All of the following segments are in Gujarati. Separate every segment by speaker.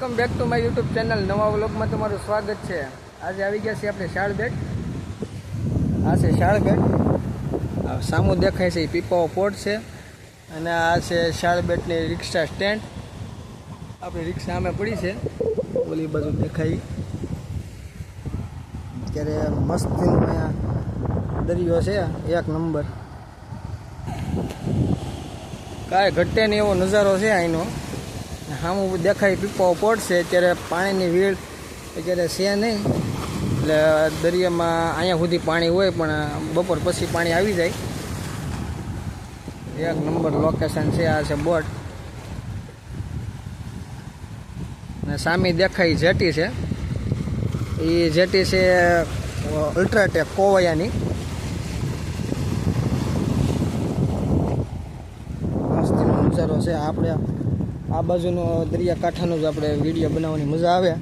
Speaker 1: Welcome back to my YouTube channel. નવા વ્લોગમાં તમારું સ્વાગત છે। આજે આવી ગયા છીએ આપણે શાળબેટ। આ છે શાળબેટ, સામું દેખાય છે એ પીપાઓ પોર્ટ છે અને આ છે શાળબેટની રિક્ષા સ્ટેન્ડ। આપણી રિક્ષા સામે પડી છે, ઓલી બાજુ દેખાય। અત્યારે મસ્તીનો અહીંયા દરિયો છે, એક નંબર, કાંઈ ઘટે નહીં એવો નજારો છે અહીંનો। સામું દેખાય પીપાઓ પોર્ટ છે। અત્યારે પાણીની વીડ અત્યારે છે નહીં, એટલે દરિયામાં અહીંયા સુધી પાણી હોય, પણ બપોર પછી પાણી આવી જાય। એક નંબર લોકેશન છે। આ છે બોટ અને સામે દેખાય જેટી છે, એ જેટી છે અલ્ટ્રાટેક કોવૈયાની। મસ્તીનો નજારો છે। આપણે આ બાજુનો દરિયાકાંઠાનો જ આપણે વિડીયો બનાવવાની મજા આવે,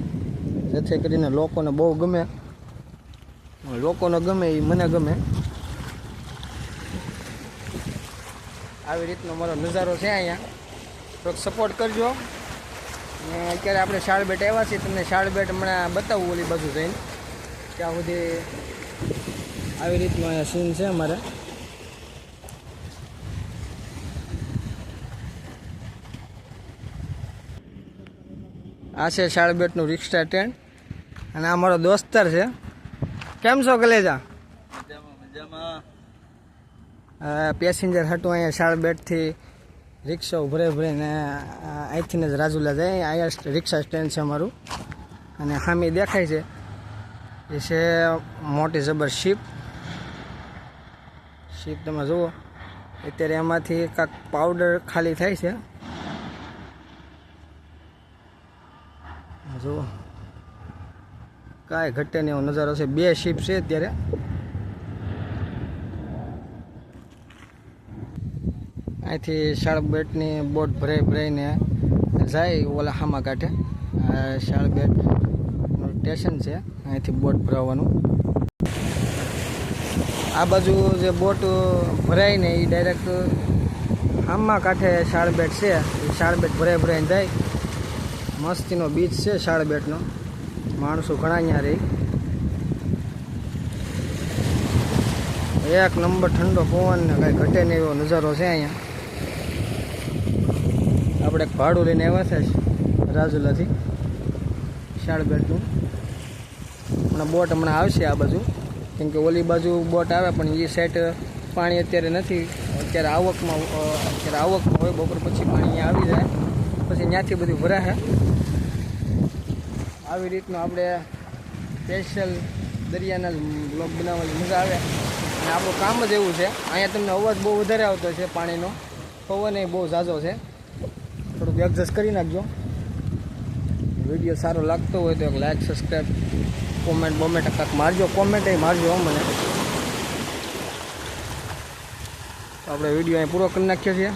Speaker 1: જેથી કરીને લોકોને બહુ ગમે। લોકોને ગમે એ મને ગમે, આવી રીતનો મારો નજારો છે અહીંયા। થોડોક સપોર્ટ કરજો। અને અત્યારે આપણે શાળબેટ આવ્યા છીએ, તમને શાળબેટ હમણાં બતાવું ઓલી બાજુ જઈને। ત્યાં સુધી આવી રીતનો અહીંયા સીન છે અમારે। આ છે શાળબેટનું રિક્ષા સ્ટેન્ડ અને આ મારો દોસ્તાર છે। કેમ છો કલેજા? પેસેન્જર હતું અહીંયા શાળબેટથી રિક્ષાઓ ભરાઈને અહીંથી જ રાજુલા જાય। અહીંયા રિક્ષા સ્ટેન્ડ છે અમારું, અને સામે દેખાય છે એ છે મોટી જબર શીપ। તમે જુઓ, અત્યારે એમાંથી કાંઈક પાવડર ખાલી થાય છે। જુઓ, કાંઈ ઘટે નહીં એવો નજારો છે। બે શીપ છે અત્યારે। અહીંથી શાળબેટની બોટ ભરાઈને જાય ઓલા હામા કાંઠે। શાળબેટનું સ્ટેશન છે, અહીંથી બોટ ભરાવવાનું। આ બાજુ જે બોટ ભરાઈને એ ડાયરેક્ટ હામા કાંઠે શાળબેટ છે, એ શાળબેટ ભરાઈને જાય। મસ્તીનો બીચ છે શાળબેટનો, માણસો ઘણા અહીંયા રહી। એક નંબર ઠંડો પવન ને કાંઈ ઘટે નહીં એવો નજારો છે અહીંયા। આપણે એક ભાડું લઈને આવ્યા છે રાજુલાથી શાળબેટનું। હમણાં બોટ હમણાં આવશે આ બાજુ, કેમ કે ઓલી બાજુ બોટ આવે પણ એ સાઈડ પાણી અત્યારે નથી। અત્યારે આવકમાં હોય, બપોર પછી પાણી અહીંયા આવી જાય, પછી ત્યાંથી બધું ભરાશે। આવી રીતનું આપણે સ્પેશિયલ દરિયાના બ્લોગ બનાવવાની મજા આવે, અને આપણું કામ જ એવું છે। અહીંયા તમને અવાજ બહુ વધારે આવતો છે પાણીનો, પવન એ બહુ ઝાઝો છે। થોડુંક એડજસ્ટ કરી નાખજો। વિડીયો સારો લાગતો હોય તો એક લાઈક, સબસ્ક્રાઈબ, કોમેન્ટ કાંઈક મારજો, કોમેન્ટ મારજો મને। તો આપણે વિડીયો અહીં પૂરો કરી નાખીએ છીએ।